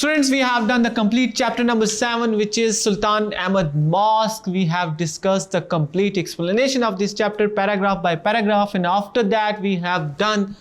Students, we have done the complete chapter number 7, which is Sultan Ahmad Mosque. We have discussed the complete explanation of this chapter paragraph by paragraph, and after that we have done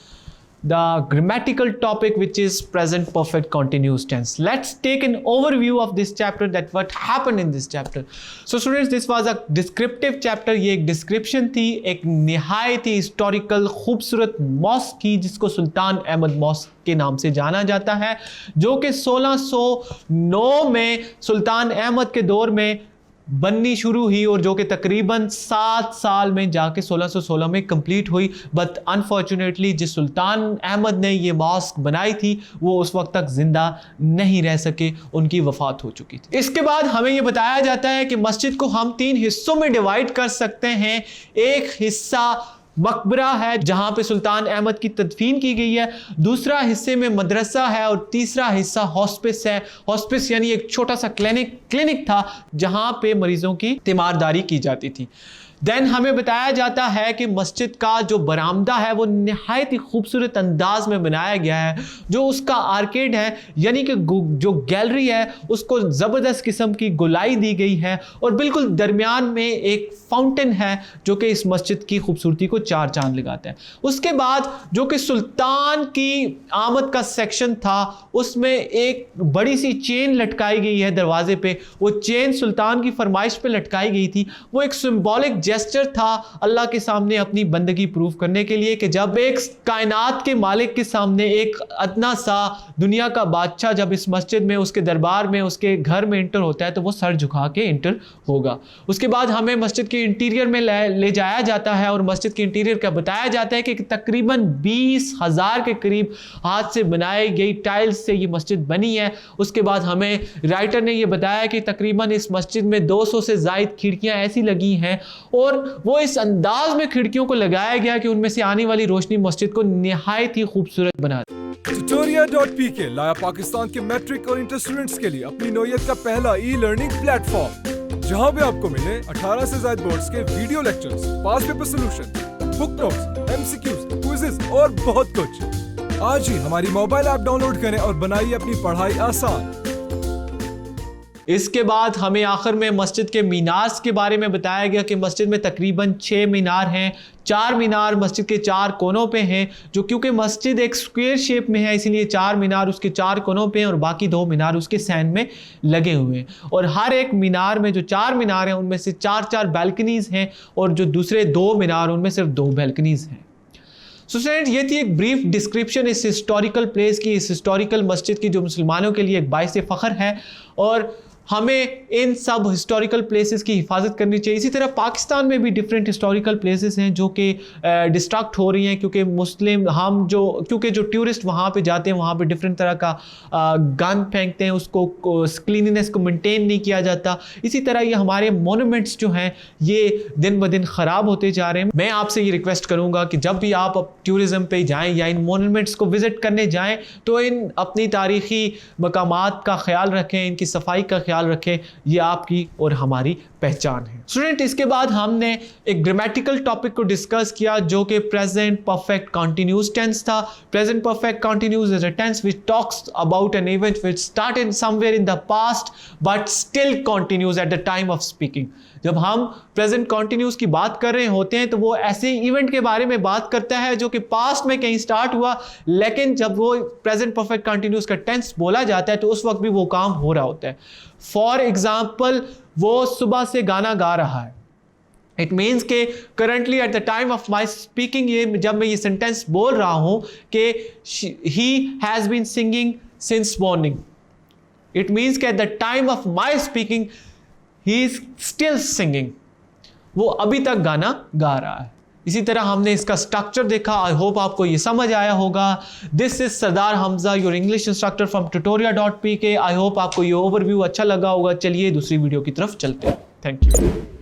the grammatical topic, which is present perfect continuous tense. Let's take an overview of this chapter, that what happened in this chapter. So students, this was a descriptive chapter. ये एक description थी एक निहायत ही historical खूबसूरत mask की, जिसको सुल्तान Ahmad mask के नाम से जाना जाता है, जो कि 1609 में सुल्तान अहमद के दौर में बननी शुरू हुई और जो कि तकरीबन 7 साल में जाके 1616 में कंप्लीट हुई। बट अनफॉर्चुनेटली जिस सुल्तान अहमद ने ये मॉस्क बनाई थी वो उस वक्त तक जिंदा नहीं रह सके, उनकी वफात हो चुकी थी। इसके बाद हमें ये बताया जाता है कि मस्जिद को हम 3 हिस्सों में डिवाइड कर सकते हैं। एक हिस्सा मकबरा है जहां पे सुल्तान अहमद की तदफीन की गई है, दूसरा हिस्से में मदरसा है और तीसरा हिस्सा हॉस्पिस है। हॉस्पिस यानी एक छोटा सा क्लिनिक था जहां पे मरीजों की तीमारदारी की जाती थी। देन हमें बताया जाता है कि मस्जिद का जो बरामदा है वो निहायत ही खूबसूरत अंदाज में बनाया गया है। जो उसका आर्केड है यानी कि जो गैलरी है उसको ज़बरदस्त किस्म की गोलाई दी गई है और बिल्कुल दरमियान में एक फाउंटेन है जो कि इस मस्जिद की खूबसूरती को 4 चांद लगाता है। उसके बाद जो कि सुल्तान की आमद का सेक्शन था उसमें एक बड़ी सी चेन लटकाई गई है दरवाजे पे। वो चेन सुल्तान की फरमाइश पे लटकाई गई थी। वो एक सिंबॉलिक जेस्चर था अल्लाह के सामने अपनी बंदगी प्रूव करने के लिए कि जब एक कायनात के मालिक के सामने एक अदना सा दुनिया का बादशाह जब इस मस्जिद में उसके दरबार में उसके घर में इंटर होता है तो वो सर झुका के इंटर होगा। उसके बाद हमें मस्जिद के इंटीरियर में ले जाया जाता है और मस्जिद के इंटीरियर का बताया जाता है कि तकरीबन 20,000 के करीब हाथ से बनाई गई टाइल्स से ये मस्जिद बनी है। उसके बाद हमें राइटर ने यह बताया कि तकरीबन इस मस्जिद में 200 से ज़ायद खिड़कियां ऐसी लगी हैं और वो इस अंदाज में खिड़कियों को लगाया गया कि उनमें से आने वाली रोशनी मस्जिद को निहायत ही खूबसूरत बना दे। Tutoria.pk लाया पाकिस्तान के मैट्रिक और इंटर स्टूडेंट्स के लिए अपनी नौयत का पहला ई-लर्निंग प्लेटफॉर्म, जहां भी आपको मिले 18 से ज्यादा बोर्ड्स के video lectures, past paper solution, book notes, MCQs, quizzes और बहुत कुछ। आज ही हमारी मोबाइल ऐप डाउनलोड करें और बनाइए अपनी पढ़ाई आसान। इसके बाद हमें आखिर में मस्जिद के मीनार्स के बारे में बताया गया कि मस्जिद में तकरीबन 6 मीनार हैं। 4 मीनार मस्जिद के 4 कोनों पे हैं, जो क्योंकि मस्जिद एक स्क्वायर शेप में है इसलिए 4 मीनार उसके 4 कोनों पे हैं और बाकी 2 मीनार उसके सैन में लगे हुए हैं। और हर एक मीनार में जो 4 मीनार हैं उनमें से 4-4 बैल्कनीज हैं और जो दूसरे 2 मीनार उनमें सिर्फ 2 बैल्कनीज हैं। सो स्टूडेंट, ये थी एक ब्रीफ डिस्क्रिप्शन इस हिस्टोरिकल प्लेस की, इस हिस्टोरिकल मस्जिद की, जो मुसलमानों के लिए एक बाइस फ़ख्र है और हमें इन सब हिस्टोरिकल प्लेसेस की हिफाजत करनी चाहिए। इसी तरह पाकिस्तान में भी डिफरेंट हिस्टोरिकल प्लेसेस हैं जो कि डिस्ट्रक्ट हो रही हैं क्योंकि जो टूरिस्ट वहाँ पे जाते हैं वहाँ पे डिफरेंट तरह का गंद फेंकते हैं, उसको क्लीनिनेस को मेंटेन नहीं किया जाता। इसी तरह ये हमारे मोनूमेंट्स जो हैं ये दिन ब दिन ख़राब होते जा रहे हैं। मैं आपसे ये रिक्वेस्ट करूँगा कि जब भी आप टूरिज़म पे जाएँ या इन मोनूमेंट्स को विज़िट करने जाएँ तो इन अपनी तारीख़ी मकामात का ख्याल रखें, इनकी सफाई का ख्याल रखें। ये आपकी और हमारी पहचान है। स्टूडेंट, इसके बाद हमने एक ग्रामेटिकल टॉपिक को डिस्कस किया जो कि प्रेजेंट परफेक्ट कंटिन्यूअस टेंस था। Present perfect continuous is a tense which talks about an event which started somewhere in the past but still continues at the time of speaking. जब हम present continuous की बात कर रहे होते हैं तो वो ऐसे इवेंट के बारे में बात करता है जो कि पास्ट में कहीं स्टार्ट हुआ, लेकिन जब वो प्रेजेंट परफेक्ट कंटिन्यूअस का टेंस बोला जाता है तो उस वक्त भी वो काम हो रहा होता है। फॉर एग्जाम्पल, वो सुबह से गाना गा रहा है। इट मीन्स के currently at the time of my speaking, ये जब मैं ये सेंटेंस बोल रहा हूं कि he has been singing since morning, it means के at the time of my speaking he is still singing, वो अभी तक गाना गा रहा है। इसी तरह हमने इसका स्ट्रक्चर देखा। आई होप आपको ये समझ आया होगा। This is Sardar Hamza, your English instructor from tutoria.pk। I hope आपको ये ओवरव्यू अच्छा लगा होगा। चलिए दूसरी वीडियो की तरफ चलते हैं। Thank you.